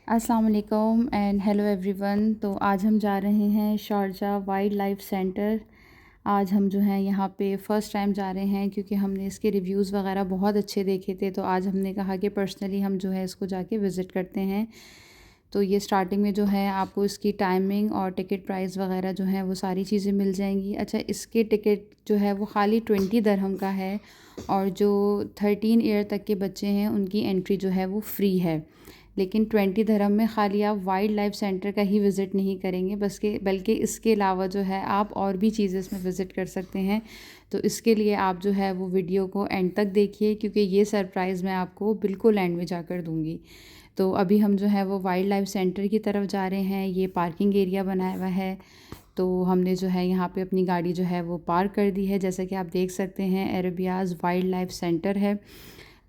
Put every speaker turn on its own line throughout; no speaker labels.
अस्सलाम वालेकुम and hello everyone. तो आज हम जा रहे हैं शारजा वाइल्ड लाइफ सेंटर। आज हम जो हैं यहाँ पे फ़र्स्ट टाइम जा रहे हैं क्योंकि हमने इसके रिव्यूज़ वगैरह बहुत अच्छे देखे थे। तो आज हमने कहा कि पर्सनली हम जो है इसको जाके विज़िट करते हैं। तो ये स्टार्टिंग में जो है आपको इसकी टाइमिंग और टिकट प्राइस वगैरह जो है वो सारी चीज़ें मिल जाएंगी। अच्छा, इसके टिकट जो है वो खाली 20 दिरहम का है और जो 13 ईयर तक के बच्चे हैं उनकी एंट्री जो है वो फ्री है। लेकिन 20 दिरहम में खाली आप वाइल्ड लाइफ सेंटर का ही विज़िट नहीं करेंगे बल्कि इसके अलावा जो है आप और भी चीज़ें इसमें विज़िट कर सकते हैं। तो इसके लिए आप जो है वो वीडियो को एंड तक देखिए क्योंकि ये सरप्राइज़ मैं आपको बिल्कुल एंड में जाकर दूँगी। तो अभी हम जो है वो वाइल्ड लाइफ सेंटर की तरफ जा रहे हैं। ये पार्किंग एरिया बनाया हुआ है। तो हमने जो है यहाँ पे अपनी गाड़ी जो है वो पार्क कर दी है। जैसा कि आप देख सकते हैं अरेबियाज़ वाइल्ड लाइफ सेंटर है।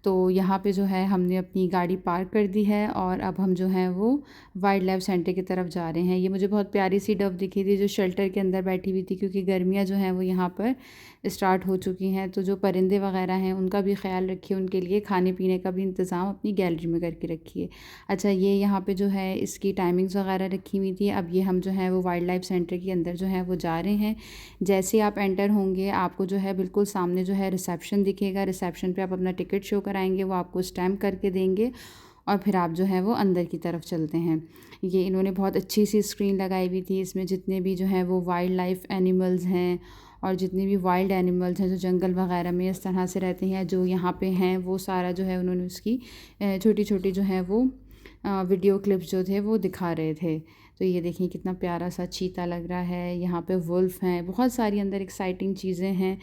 तो यहाँ पे जो है हमने अपनी गाड़ी पार्क कर दी है और अब हम जो हैं वो वाइल्ड लाइफ सेंटर की तरफ जा रहे हैं। ये मुझे बहुत प्यारी सी डव दिखी थी जो शेल्टर के अंदर बैठी हुई थी क्योंकि गर्मियाँ जो हैं वो यहाँ पर स्टार्ट हो चुकी हैं। तो जो परिंदे वगैरह हैं उनका भी ख्याल रखिए, उनके लिए खाने पीने का भी इंतज़ाम अपनी गैलरी में करके रखिए। अच्छा, ये यहाँ पे जो है इसकी टाइमिंग्स वगैरह रखी हुई थी। अब ये हम जो है वो वाइल्ड लाइफ सेंटर के अंदर जो है वो जा रहे हैं। जैसे आप एंटर होंगे आपको जो है बिल्कुल सामने जो है रिसेप्शन दिखेगा। रिसेप्शन पे आप अपना टिकट शो कराएंगे, वो आपको स्टैम्प करके देंगे और फिर आप जो है वो अंदर की तरफ चलते हैं। ये इन्होंने बहुत अच्छी सी स्क्रीन लगाई हुई थी। इसमें जितने भी जो हैं वो वाइल्ड लाइफ एनिमल्स हैं और जितने भी वाइल्ड एनिमल्स हैं जो जंगल वगैरह में इस तरह से रहते हैं जो यहाँ पे हैं, वो सारा जो है उन्होंने उसकी छोटी छोटी जो है वो वीडियो क्लिप्स जो थे वो दिखा रहे थे। तो ये देखिए कितना प्यारा सा चीता लग रहा है। यहाँ पे वुल्फ हैं, बहुत सारी अंदर एक्साइटिंग चीज़ें हैं।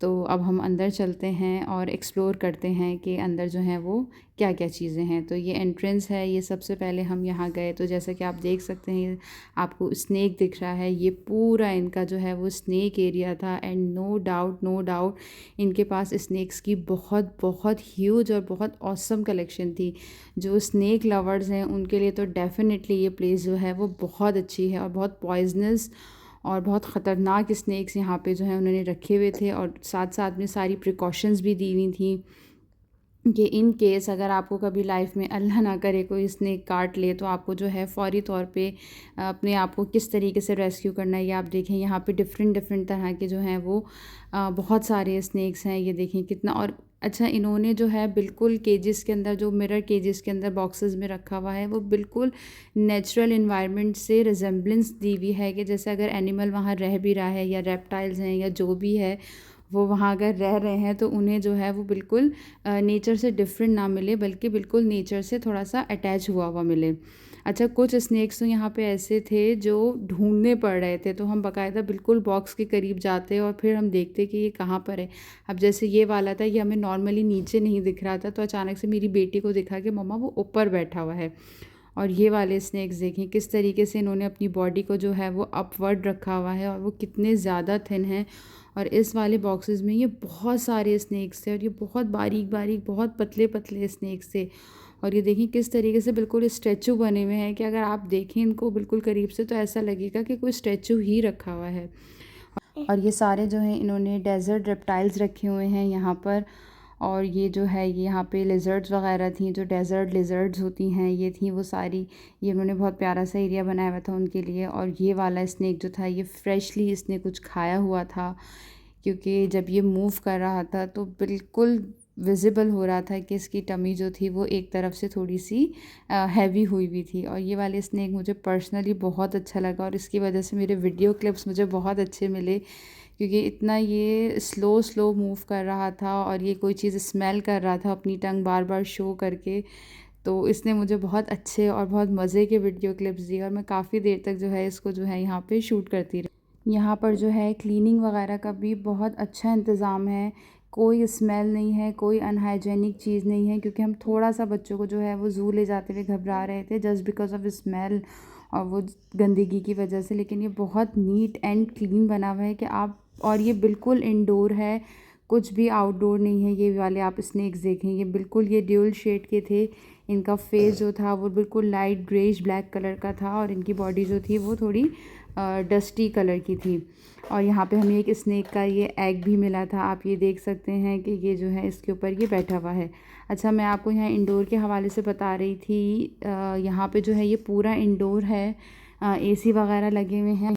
तो अब हम अंदर चलते हैं और एक्सप्लोर करते हैं कि अंदर जो है वो क्या क्या चीज़ें हैं। तो ये एंट्रेंस है। ये सबसे पहले हम यहाँ गए तो जैसा कि आप देख सकते हैं आपको स्नैक दिख रहा है। ये पूरा इनका जो है वो स्नैक एरिया था एंड नो डाउट इनके पास स्नैक्स की बहुत बहुत ह्यूज और बहुत ऑसम कलेक्शन थी। जो स्नैक लवर्स हैं उनके लिए तो डेफ़िनेटली ये प्लेस जो है वो बहुत अच्छी है। और बहुत पॉइजनस और बहुत ख़तरनाक स्नैक्स यहाँ पे जो है उन्होंने रखे हुए थे और साथ साथ में सारी प्रिकॉशंस भी दी हुई थी कि इन केस अगर आपको कभी लाइफ में अल्लाह ना करे कोई स्नैक काट ले तो आपको जो है फ़ौरी तौर पे अपने आप को किस तरीके से रेस्क्यू करना है। ये आप देखें यहाँ पे डिफरेंट डिफरेंट तरह के जो हैं वो बहुत सारे स्नैक्स हैं। ये देखें कितना। और अच्छा, इन्होंने जो है बिल्कुल केजेस के अंदर, जो मिरर केजेस के अंदर बॉक्सेस में रखा हुआ है, वो बिल्कुल नेचुरल इन्वायरमेंट से रिजेम्बलेंस दी हुई है कि जैसे अगर एनिमल वहाँ रह भी रहा है या रेप्टाइल्स हैं या जो भी है वो वहाँ अगर रह रहे हैं तो उन्हें जो है वो बिल्कुल नेचर से डिफरेंट ना मिले बल्कि बिल्कुल नेचर से थोड़ा सा अटैच हुआ हुआ मिले। अच्छा, कुछ स्नैक्स तो यहाँ पे ऐसे थे जो ढूंढने पड़ रहे थे तो हम बाकायदा बिल्कुल बॉक्स के करीब जाते और फिर हम देखते कि ये कहाँ पर है। अब जैसे ये वाला था, ये हमें नॉर्मली नीचे नहीं दिख रहा था तो अचानक से मेरी बेटी को दिखा कि मम्मा वो ऊपर बैठा हुआ है। और ये वाले स्नैक्स देखें किस तरीके से इन्होंने अपनी बॉडी को जो है वो अपवर्ड रखा हुआ है और वो कितने ज़्यादा थिन हैं। और इस वाले बॉक्सेस में ये बहुत सारे स्नैक्स थे और ये बहुत बारीक बारीक बहुत पतले पतले स्नैक्स थे। और ये देखिए किस तरीके से बिल्कुल स्टैचू बने हुए हैं कि अगर आप देखें इनको बिल्कुल करीब से तो ऐसा लगेगा कि कोई स्टैचू ही रखा हुआ है। और ये सारे जो हैं इन्होंने डेजर्ट रेप्टाइल्स रखे हुए हैं यहाँ पर। और ये जो है ये यहाँ पे लिजर्ड्स वगैरह थी, जो डेजर्ट लिजर्ड्स होती हैं ये थी वो सारी। ये उन्होंने बहुत प्यारा सा एरिया बनाया हुआ था उनके लिए। और ये वाला स्नैक जो था ये फ्रेशली इसने कुछ खाया हुआ था क्योंकि जब ये मूव कर रहा था तो बिल्कुल विज़िबल हो रहा था कि इसकी टमी जो थी वो एक तरफ से थोड़ी सी हैवी हुई हुई थी। और ये वाले स्नैक मुझे पर्सनली बहुत अच्छा लगा और इसकी वजह से मेरे वीडियो क्लिप्स मुझे बहुत अच्छे मिले क्योंकि इतना ये स्लो स्लो मूव कर रहा था और ये कोई चीज़ स्मेल कर रहा था अपनी टंग बार बार शो करके। तो इसने मुझे बहुत अच्छे और बहुत मज़े के वीडियो क्लिप्स दिए और मैं काफ़ी देर तक जो है इसको जो है यहाँ पे शूट करती रही। यहाँ पर जो है क्लीनिंग वगैरह का भी बहुत अच्छा इंतज़ाम है। कोई स्मेल नहीं है, कोई अनहाइजेनिक चीज़ नहीं है क्योंकि हम थोड़ा सा बच्चों को जो है वो ज़ू ले जाते हुए घबरा रहे थे जस्ट बिकॉज ऑफ स्मेल और वो गंदगी की वजह से। लेकिन ये बहुत नीट एंड क्लीन बना हुआ है कि आप, और ये बिल्कुल इंडोर है, कुछ भी आउटडोर नहीं है। ये वाले आप स्नैक्स देखें, ये बिल्कुल ये ड्यूल शेड के थे। इनका फेस जो था वो बिल्कुल लाइट ग्रेइश ब्लैक कलर का था और इनकी बॉडी जो थी वो थोड़ी डस्टी कलर की थी। और यहाँ पे हमें एक स्नेक का ये एग भी मिला था। आप ये देख सकते हैं कि ये जो है इसके ऊपर ये बैठा हुआ है। अच्छा, मैं आपको यहाँ इंडोर के हवाले से बता रही थी। यहाँ पे जो है ये पूरा इंडोर है, एसी वगैरह लगे हुए हैं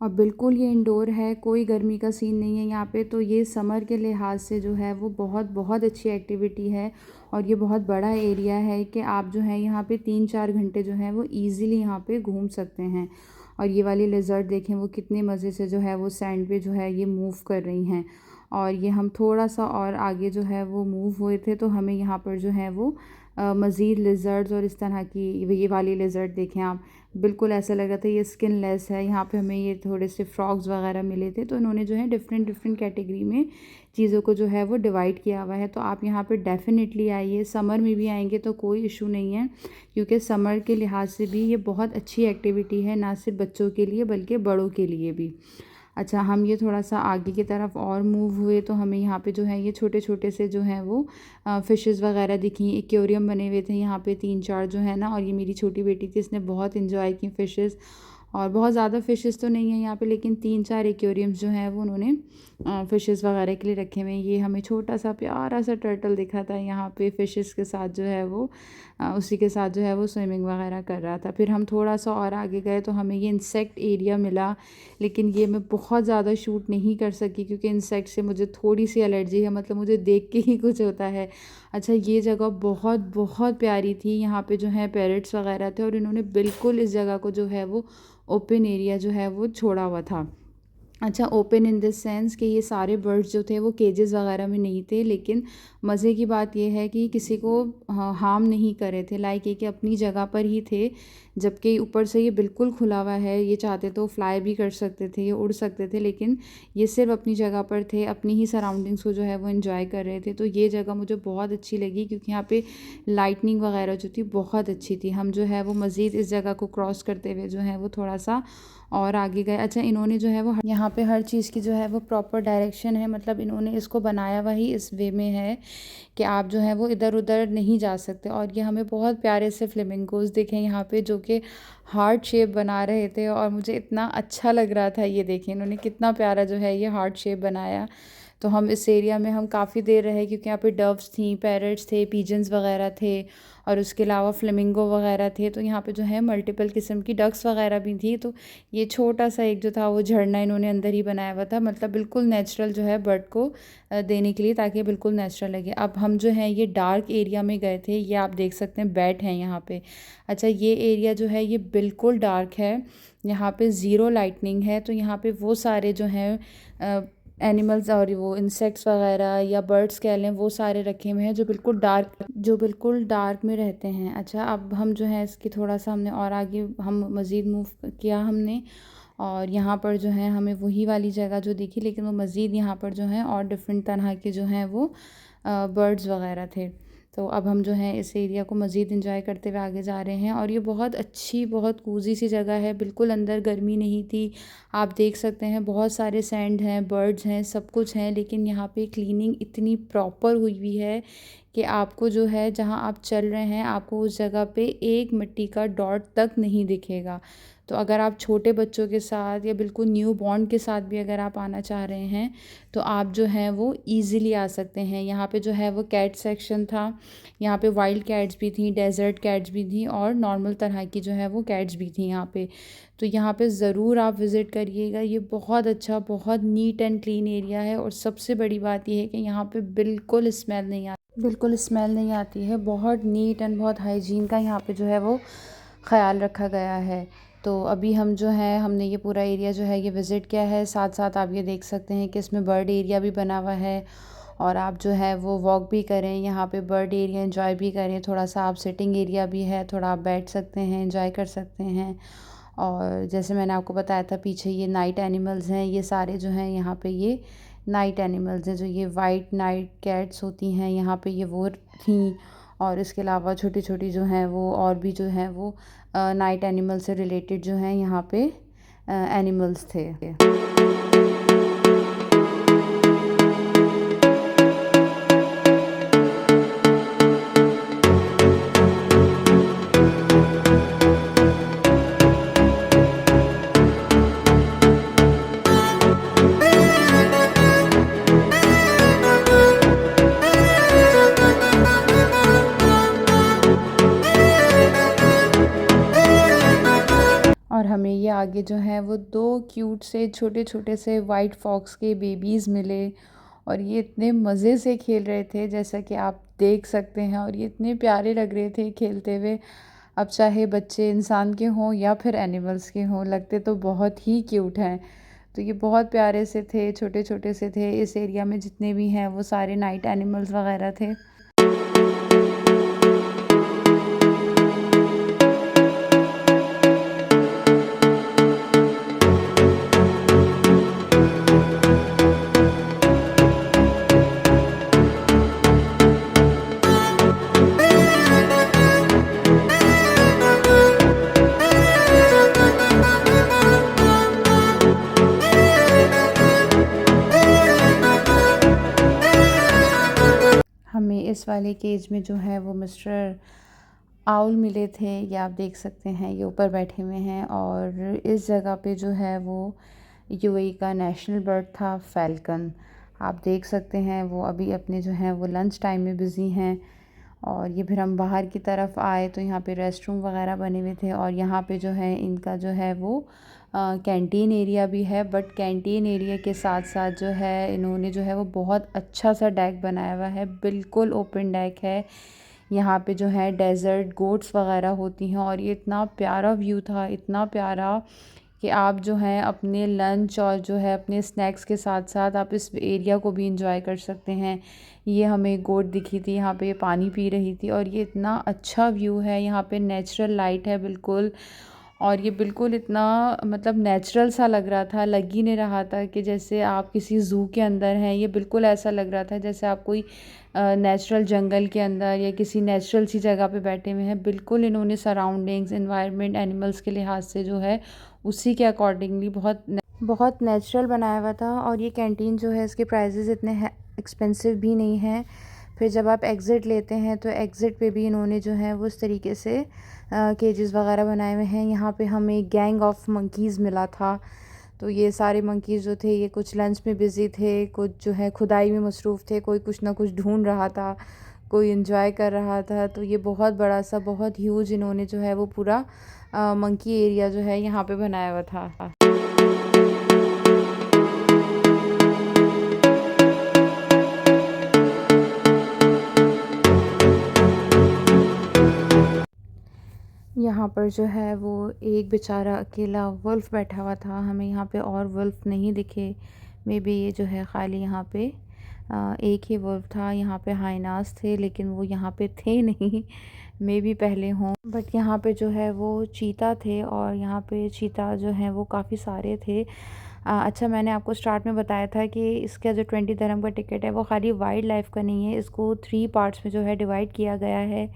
और बिल्कुल ये इंडोर है, कोई गर्मी का सीन नहीं है यहाँ पे। तो ये समर के लिहाज से जो है वो बहुत बहुत अच्छी एक्टिविटी है और ये बहुत बड़ा एरिया है कि आप जो है यहाँ पे 3-4 घंटे जो है वो ईज़िली यहाँ पे घूम सकते हैं। और ये वाली लिज़र्ड देखें वो कितने मज़े से जो है वो सैंड पे जो है ये मूव कर रही हैं। और ये हम थोड़ा सा और आगे जो है वो मूव हुए थे तो हमें यहाँ पर जो है वो मज़ीद लिज़र्ड्स और इस तरह की ये वाली लिज़र्ड देखें आप, बिल्कुल ऐसा लग रहा था ये स्किनलेस है। यहाँ पे हमें ये थोड़े से फ्रॉग्स वगैरह मिले थे। तो इन्होंने जो है डिफरेंट डिफरेंट कैटेगरी में चीज़ों को जो है वो डिवाइड किया हुआ है। तो आप यहाँ पे डेफ़िनेटली आइए, समर में भी आएंगे तो कोई इशू नहीं है, क्योंकि समर के लिहाज से भी ये बहुत अच्छी एक्टिविटी है, ना सिर्फ बच्चों के लिए बल्कि बड़ों के लिए भी। अच्छा, हम ये थोड़ा सा आगे की तरफ और मूव हुए तो हमें यहाँ पे जो है ये छोटे छोटे से जो हैं वो फ़िशेस वगैरह दिखी। एक्वेरियम बने हुए थे यहाँ पे 3-4 जो है ना। और ये मेरी छोटी बेटी थी, इसने बहुत इन्जॉय की फ़िशेस। और बहुत ज़्यादा फ़िशेस तो नहीं है यहाँ पे, लेकिन 3-4 एक्वेरियम्स जो हैं वो उन्होंने फ़िशेस वगैरह के लिए रखे हुए हैं। ये हमें छोटा सा प्यारा सा टर्टल दिखा था यहाँ पे फ़िशेस के साथ जो है वो उसी के साथ जो है वो स्विमिंग वगैरह कर रहा था। फिर हम थोड़ा सा और आगे गए तो हमें ये इंसेक्ट एरिया मिला, लेकिन ये मैं बहुत ज़्यादा शूट नहीं कर सकी क्योंकि इंसेक्ट से मुझे थोड़ी सी एलर्जी है, मतलब मुझे देख के ही कुछ होता है। अच्छा, ये जगह बहुत बहुत प्यारी थी। यहाँ पे जो है पैरट्स वगैरह थे और इन्होंने बिल्कुल इस जगह को जो है वो ओपन एरिया जो है वो छोड़ा हुआ था। अच्छा, ओपन इन दिस सेंस कि ये सारे बर्ड्स जो थे वो केजेस वगैरह में नहीं थे, लेकिन मज़े की बात ये है कि किसी को हार्म नहीं कर रहे थे। लाइक ये कि अपनी जगह पर ही थे, जबकि ऊपर से ये बिल्कुल खुला हुआ है। ये चाहते तो फ्लाई भी कर सकते थे, ये उड़ सकते थे, लेकिन ये सिर्फ अपनी जगह पर थे, अपनी ही सराउंडिंग्स को जो है वो इन्जॉय कर रहे थे। तो ये जगह मुझे बहुत अच्छी लगी क्योंकि यहाँ पे लाइटनिंग वगैरह जो थी बहुत अच्छी थी। हम जो है वो मज़ीद इस जगह को क्रॉस करते हुए जो है वो थोड़ा सा और आगे गए। अच्छा, इन्होंने जो है वो यहाँ पे हर चीज़ की जो है वो प्रॉपर डायरेक्शन है, मतलब इन्होंने इसको बनाया हुआ ही इस वे में है कि आप जो है वो इधर उधर नहीं जा सकते। और ये हमें बहुत प्यारे से फ्लेमिंगोज़ दिखे यहाँ पे जो कि हार्ट शेप बना रहे थे और मुझे इतना अच्छा लग रहा था। ये देखें इन्होंने कितना प्यारा जो है ये हार्ट शेप बनाया। तो हम इस एरिया में हम काफ़ी देर रहे क्योंकि यहाँ पे डव्स थी, पैरट्स थे, पीजन्स वगैरह थे और उसके अलावा फ्लेमिंगो वगैरह थे। तो यहाँ पे जो है मल्टीपल किस्म की डक्स वगैरह भी थी। तो ये छोटा सा एक जो था वो झरना इन्होंने अंदर ही बनाया हुआ था, मतलब बिल्कुल नेचुरल जो है बर्ड को देने के लिए, ताकि बिल्कुल नेचुरल लगे। अब हम जो है ये डार्क एरिया में गए थे, ये आप देख सकते हैं बैट हैं यहाँ पे। अच्छा, ये एरिया जो है ये बिल्कुल डार्क है, यहाँ पे ज़ीरो लाइटनिंग है। तो यहाँ पे वो सारे जो हैं एनिमल्स और वो इंसेक्ट्स वगैरह या बर्ड्स कह लें, वो सारे रखे हुए हैं जो बिल्कुल डार्क में रहते हैं। अच्छा, अब हम जो है इसकी थोड़ा सा हमने और आगे हम मज़ीद मूव किया हमने, और यहाँ पर जो है हमें वही वाली जगह जो दिखी, लेकिन वो मज़ीद यहाँ पर जो है और डिफरेंट तरह के जो हैं वो बर्ड्स वगैरह थे। तो अब हम जो है इस एरिया को मज़ीद इंजॉय करते हुए आगे जा रहे हैं। और ये बहुत अच्छी, बहुत कूज़ी सी जगह है, बिल्कुल अंदर गर्मी नहीं थी। आप देख सकते हैं बहुत सारे सैंड हैं, बर्ड्स हैं, सब कुछ हैं, लेकिन यहाँ पे क्लीनिंग इतनी प्रॉपर हुई हुई है कि आपको जो है जहाँ आप चल रहे हैं आपको उस जगह पे एक मिट्टी का डॉट तक नहीं दिखेगा। तो अगर आप छोटे बच्चों के साथ या बिल्कुल न्यू बॉर्न के साथ भी अगर आप आना चाह रहे हैं तो आप जो हैं वो इजीली आ सकते हैं। यहाँ पे जो है वो कैट सेक्शन था, यहाँ पे वाइल्ड कैट्स भी थी, डेजर्ट कैट्स भी थी और नॉर्मल तरह की जो है वो कैट्स भी थी यहाँ पे। तो यहाँ पे ज़रूर आप विज़िट करिएगा, ये बहुत अच्छा, बहुत नीट एंड क्लीन एरिया है। और सबसे बड़ी बात ये है कि यहाँ पे बिल्कुल स्मेल नहीं आती है, बहुत नीट एंड बहुत हाइजीन का यहाँ पे जो है वो ख़्याल रखा गया है। तो अभी हम जो है हमने ये पूरा एरिया जो है ये विज़िट किया है, साथ साथ आप ये देख सकते हैं कि इसमें बर्ड एरिया भी बना हुआ है और आप जो है वो वॉक भी करें, यहाँ पे बर्ड एरिया एंजॉय भी करें। थोड़ा सा आप सिटिंग एरिया भी है, थोड़ा आप बैठ सकते हैं, एंजॉय कर सकते हैं। और जैसे मैंने आपको बताया था पीछे ये नाइट एनिमल्स हैं, ये सारे जो हैं यहाँ पे ये नाइट एनिमल्स हैं, जो ये वाइट नाइट कैट्स होती हैं यहाँ पे ये वो थी। और इसके अलावा छोटी छोटी जो हैं वो और भी जो हैं वो नाइट एनिमल से रिलेटेड जो हैं यहाँ पे एनिमल्स थे। हमें ये आगे जो है वो 2 क्यूट से छोटे छोटे से वाइट फॉक्स के बेबीज़ मिले और ये इतने मज़े से खेल रहे थे जैसा कि आप देख सकते हैं, और ये इतने प्यारे लग रहे थे खेलते हुए। अब चाहे बच्चे इंसान के हों या फिर एनिमल्स के हों, लगते तो बहुत ही क्यूट हैं। तो ये बहुत प्यारे से थे, छोटे छोटे से थे। इस एरिया में जितने भी हैं वो सारे नाइट एनिमल्स वगैरह थे। हमें इस वाले केज में जो है वो मिस्टर आउल मिले थे। ये आप देख सकते हैं, ये ऊपर बैठे हुए हैं। और इस जगह पे जो है वो यूएई का नेशनल बर्ड था फ़ैल्कन। आप देख सकते हैं वो अभी अपने जो है वो लंच टाइम में बिज़ी हैं। और ये फिर हम बाहर की तरफ आए तो यहाँ पे रेस्ट रूम वगैरह बने हुए थे, और यहाँ पे जो है इनका जो है वो कैंटीन एरिया भी है। बट कैंटीन एरिया के साथ साथ जो है इन्होंने जो है वो बहुत अच्छा सा डेक बनाया हुआ है, बिल्कुल ओपन डेक है। यहाँ पे जो है डेज़र्ट गोट्स वगैरह होती हैं, और ये इतना प्यारा व्यू था, इतना प्यारा कि आप जो हैं अपने लंच और जो है अपने स्नैक्स के साथ साथ आप इस एरिया को भी इंजॉय कर सकते हैं। ये हमें गोट दिखी थी, यहाँ पे ये पानी पी रही थी, और ये इतना अच्छा व्यू है। यहाँ पे नेचुरल लाइट है बिल्कुल, और ये बिल्कुल इतना मतलब नेचुरल सा लग रहा था। लग ही नहीं रहा था कि जैसे आप किसी ज़ू के अंदर हैं। ये बिल्कुल ऐसा लग रहा था जैसे आप कोई नेचुरल जंगल के अंदर या किसी नेचुरल सी जगह पे बैठे हुए हैं। बिल्कुल इन्होंने सराउंडिंग्स, एनवायरनमेंट, एनिमल्स के लिहाज से जो है उसी के अकॉर्डिंगली बहुत नेचुरल बनाया हुआ था। और ये कैंटीन जो है इसके प्राइजेज़ इतने एक्सपेंसिव भी नहीं हैं। फिर जब आप एग्ज़िट लेते हैं तो एग्ज़िट पे भी इन्होंने जो है वो उस तरीके से केजेस वगैरह बनाए हुए हैं। यहाँ पे हमें गैंग ऑफ मंकीज़ मिला था। तो ये सारे मंकीज़ जो थे ये कुछ लंच में बिज़ी थे, कुछ जो है खुदाई में मसरूफ़ थे, कोई कुछ ना कुछ ढूंढ रहा था, कोई एंजॉय कर रहा था। तो ये बहुत बड़ा सा, बहुत ह्यूज इन्होंने जो है वो पूरा मंकी एरिया जो है यहाँ पे बनाया हुआ था। यहाँ पर जो है वो एक बेचारा अकेला वुल्फ बैठा हुआ था। हमें यहाँ पे और वुल्फ नहीं दिखे। मे बी ये जो है ख़ाली यहाँ पे एक ही वुल्फ था। यहाँ पे हाइनास थे लेकिन वो यहाँ पे थे नहीं, मे बी पहले हों। बट यहाँ पे जो है वो चीता थे, और यहाँ पे चीता जो हैं वो काफ़ी सारे थे। अच्छा, मैंने आपको स्टार्ट में बताया था कि इसका जो 20 दिरहम का टिकट है वो खाली वाइल्ड लाइफ का नहीं है। इसको 3 पार्ट्स में जो है डिवाइड किया गया है।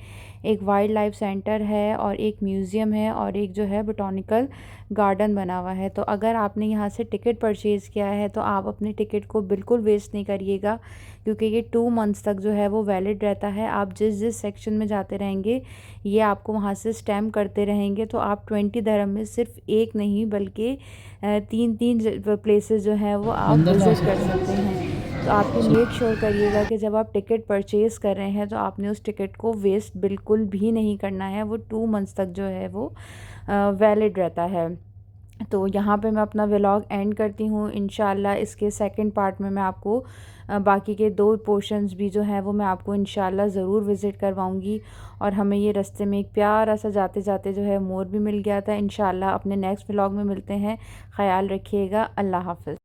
एक वाइल्ड लाइफ सेंटर है, और एक म्यूज़ियम है, और एक जो है बोटॉनिकल गार्डन बना हुआ है। तो अगर आपने यहाँ से टिकट परचेज़ किया है तो आप अपने टिकट को बिल्कुल वेस्ट नहीं करिएगा, क्योंकि ये 2 मंथ्स तक जो है वो वैलिड रहता है। आप जिस जिस सेक्शन में जाते रहेंगे ये आपको वहाँ से स्टैम्प करते रहेंगे। तो आप 20 दिरहम में सिर्फ एक नहीं बल्कि 3 प्लेसेस जो हैं वो आप विज़िट कर सकते हैं। तो आप ये मेक श्योर करिएगा कि जब आप टिकट परचेज़ कर रहे हैं तो आपने उस टिकट को वेस्ट बिल्कुल भी नहीं करना है। वो 2 मंथ्स तक जो है वो वैलिड रहता है। तो यहाँ पे मैं अपना व्लॉग एंड करती हूँ। इंशाल्लाह इसके सेकंड पार्ट में मैं आपको बाकी के 2 पोर्शंस भी जो हैं वो मैं आपको इंशाल्लाह ज़रूर विज़िट करवाऊँगी। और हमें ये रास्ते में एक प्यारा सा जाते जाते जो है मोर भी मिल गया था। इंशाल्लाह अपने नेक्स्ट व्लॉग में मिलते हैं। ख़याल रखिएगा। अल्लाह हाफ़िज़।